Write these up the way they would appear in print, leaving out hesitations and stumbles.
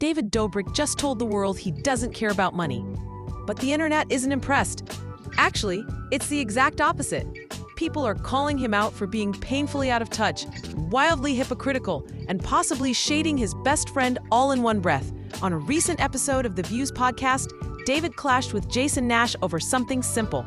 David Dobrik just told the world he doesn't care about money. But the internet isn't impressed. Actually, it's the exact opposite. People are calling him out for being painfully out of touch, wildly hypocritical, and possibly shading his best friend all in one breath. On a recent episode of The Views podcast, David clashed with Jason Nash over something simple: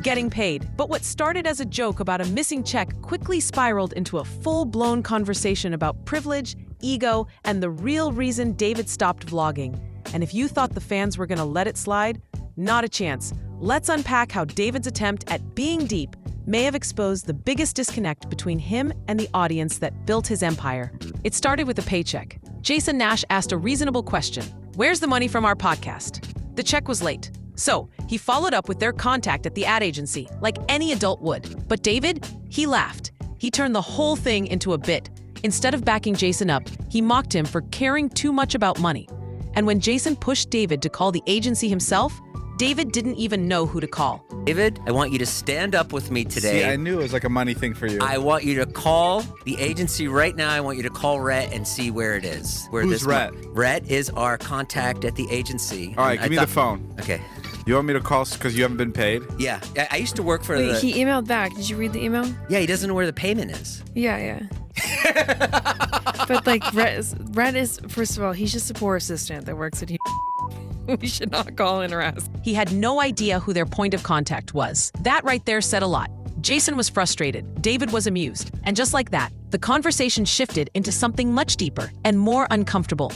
getting paid. But what started as a joke about a missing check quickly spiraled into a full-blown conversation about privilege, ego, and the real reason David stopped vlogging. And if you thought the fans were gonna let it slide, not a chance. Let's unpack how David's attempt at being deep may have exposed the biggest disconnect between him and the audience that built his empire. It started with a paycheck. Jason Nash asked a reasonable question: where's the money from our podcast? The check was late. So he followed up with their contact at the ad agency, like any adult would. But David, he laughed. He turned the whole thing into a bit. Instead of backing Jason up, he mocked him for caring too much about money. And when Jason pushed David to call the agency himself, David didn't even know who to call. David, I want you to stand up with me today. See, I knew it was like a money thing for you. I want you to call the agency right now. I want you to call Rhett and see where it is. Who's Rhett? Rhett is our contact at the agency. All right, give me the phone. Okay. You want me to call because you haven't been paid? Yeah, I used to work for Wait, he emailed back. Did you read the email? Yeah, he doesn't know where the payment is. Yeah. But like, Rhett is, first of all, he's just a poor assistant that works at we should not call and harass. He had no idea who their point of contact was. That right there said a lot. Jason was frustrated. David was amused. And just like that, the conversation shifted into something much deeper and more uncomfortable.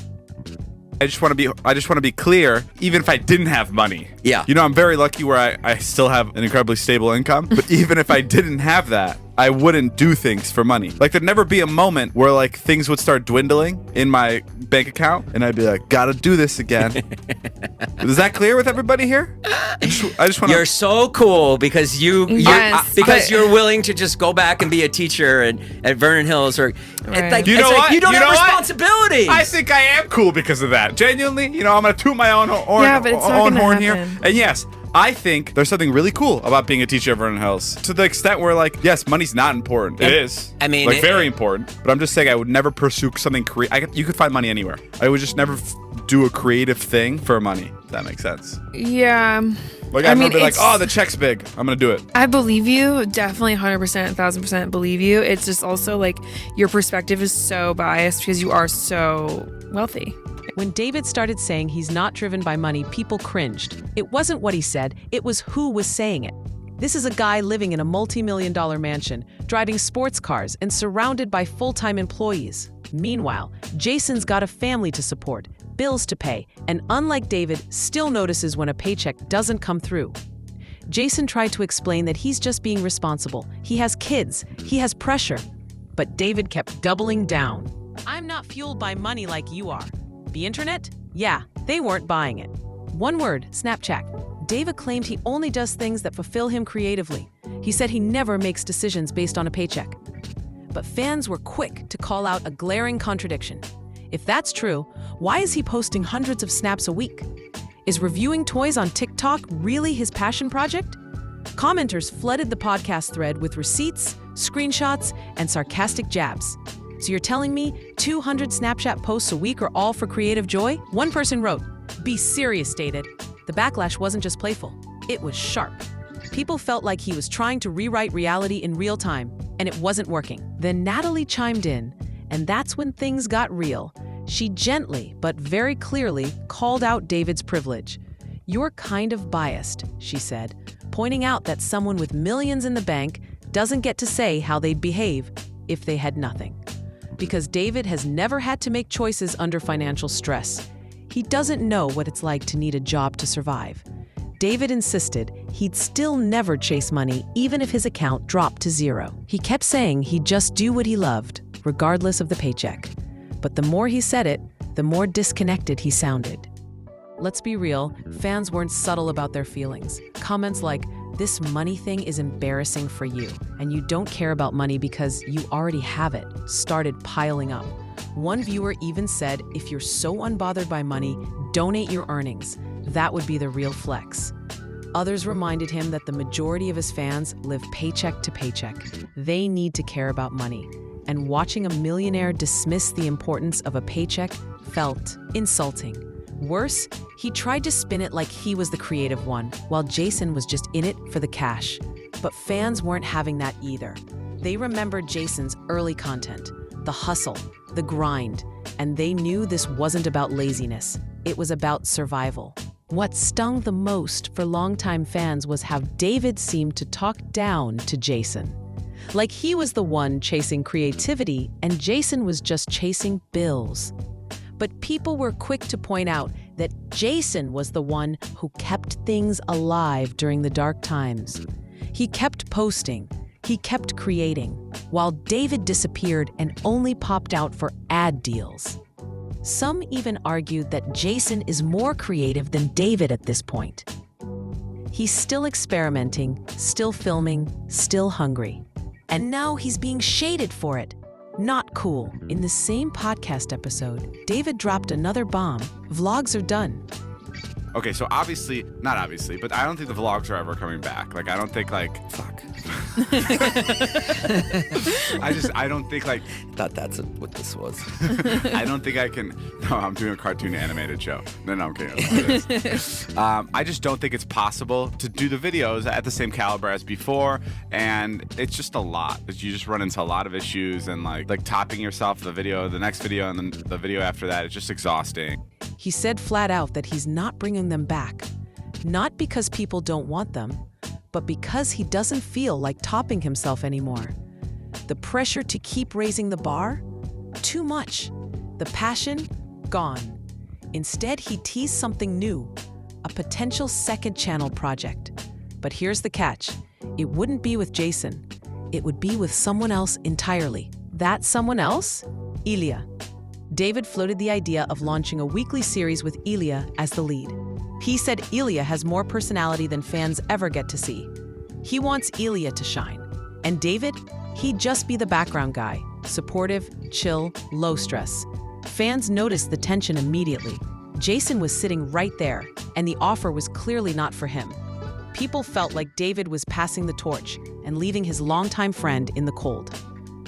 I just want to be clear, even if I didn't have money. Yeah. You know, I'm very lucky where I still have an incredibly stable income. But even if I didn't have that, I wouldn't do things for money. Like, there'd never be a moment where like things would start dwindling in my bank account and I'd be like, gotta do this again. Is that clear with everybody here? I just want to. You're so cool because you're willing to just go back and be a teacher at Vernon Hills or Right. You know what? You don't You have know what? responsibilities. I think I am cool because of that. Genuinely, you know, I'm gonna toot my own horn, Yeah, but it's not gonna horn here. happen. And yes, I think there's something really cool about being a teacher at Vernon Hills. To the extent where, like, yes, money's not important. It is. I mean, like, very important. But I'm just saying I would never pursue something creative. You could find money anywhere. I would just never do a creative thing for money. If that makes sense. Yeah. Like, I'd never be like, oh, the check's big, I'm gonna do it. I believe you. Definitely 100%, 1000% believe you. It's just also like your perspective is so biased because you are so wealthy. When David started saying he's not driven by money, people cringed. It wasn't what he said, it was who was saying it. This is a guy living in a multi-million-dollar mansion, driving sports cars, and surrounded by full-time employees. Meanwhile, Jason's got a family to support, bills to pay, and unlike David, still notices when a paycheck doesn't come through. Jason tried to explain that he's just being responsible. He has kids, he has pressure. But David kept doubling down. I'm not fueled by money like you are. The internet? Yeah, they weren't buying it. One word, Snapchat. David claimed he only does things that fulfill him creatively. He said he never makes decisions based on a paycheck. But fans were quick to call out a glaring contradiction. If that's true, why is he posting hundreds of snaps a week? Is reviewing toys on TikTok really his passion project? Commenters flooded the podcast thread with receipts, screenshots, and sarcastic jabs. So you're telling me 200 Snapchat posts a week are all for creative joy? One person wrote, "Be serious, David." The backlash wasn't just playful, it was sharp. People felt like he was trying to rewrite reality in real time, and it wasn't working. Then Natalie chimed in, and that's when things got real. She gently, but very clearly, called out David's privilege. "You're kind of biased," she said, pointing out that someone with millions in the bank doesn't get to say how they'd behave if they had nothing. Because David has never had to make choices under financial stress. He doesn't know what it's like to need a job to survive. David insisted he'd still never chase money even if his account dropped to zero. He kept saying he'd just do what he loved, regardless of the paycheck. But the more he said it, the more disconnected he sounded. Let's be real, fans weren't subtle about their feelings. Comments like, "This money thing is embarrassing for you, and you don't care about money because you already have it," started piling up. One viewer even said, "If you're so unbothered by money, donate your earnings. That would be the real flex." Others reminded him that the majority of his fans live paycheck to paycheck. They need to care about money. And watching a millionaire dismiss the importance of a paycheck felt insulting. Worse, he tried to spin it like he was the creative one, while Jason was just in it for the cash. But fans weren't having that either. They remembered Jason's early content, the hustle, the grind, and they knew this wasn't about laziness. It was about survival. What stung the most for longtime fans was how David seemed to talk down to Jason. Like he was the one chasing creativity and Jason was just chasing bills. But people were quick to point out that Jason was the one who kept things alive during the dark times. He kept posting, he kept creating, while David disappeared and only popped out for ad deals. Some even argued that Jason is more creative than David at this point. He's still experimenting, still filming, still hungry. And now he's being shaded for it. Not cool. In the same podcast episode, David dropped another bomb. Vlogs are done. Okay, so not obviously, but I don't think the vlogs are ever coming back. Like, I don't think, fuck. I don't think, Thought that's what this was. I don't think I can. No, I'm doing a cartoon animated show. No, I'm kidding. I just don't think it's possible to do the videos at the same caliber as before, and it's just a lot. You just run into a lot of issues, and like topping yourself, the next video, and then the video after that. It's just exhausting. He said flat out that he's not bringing them back. Not because people don't want them, but because he doesn't feel like topping himself anymore. The pressure to keep raising the bar? Too much. The passion? Gone. Instead, he teased something new, a potential second channel project. But here's the catch. It wouldn't be with Jason. It would be with someone else entirely. That someone else? Ilya. David floated the idea of launching a weekly series with Ilya as the lead. He said Ilya has more personality than fans ever get to see. He wants Ilya to shine. And David? He'd just be the background guy, supportive, chill, low stress. Fans noticed the tension immediately. Jason was sitting right there, and the offer was clearly not for him. People felt like David was passing the torch and leaving his longtime friend in the cold.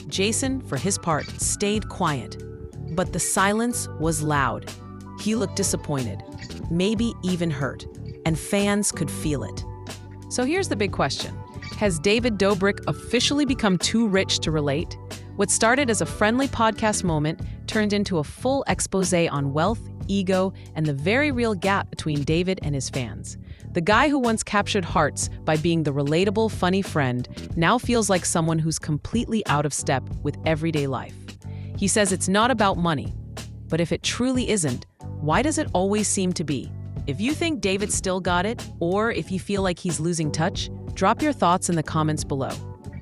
Jason, for his part, stayed quiet. But the silence was loud. He looked disappointed, maybe even hurt, and fans could feel it. So here's the big question. Has David Dobrik officially become too rich to relate? What started as a friendly podcast moment turned into a full expose on wealth, ego, and the very real gap between David and his fans. The guy who once captured hearts by being the relatable, funny friend now feels like someone who's completely out of step with everyday life. He says it's not about money, but if it truly isn't, why does it always seem to be? If you think David still got it, or if you feel like he's losing touch, drop your thoughts in the comments below.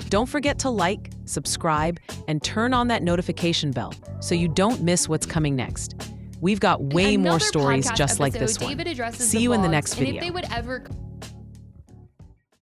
Don't forget to like, subscribe, and turn on that notification bell so you don't miss what's coming next. We've got way more stories just like this one. See you in the next video.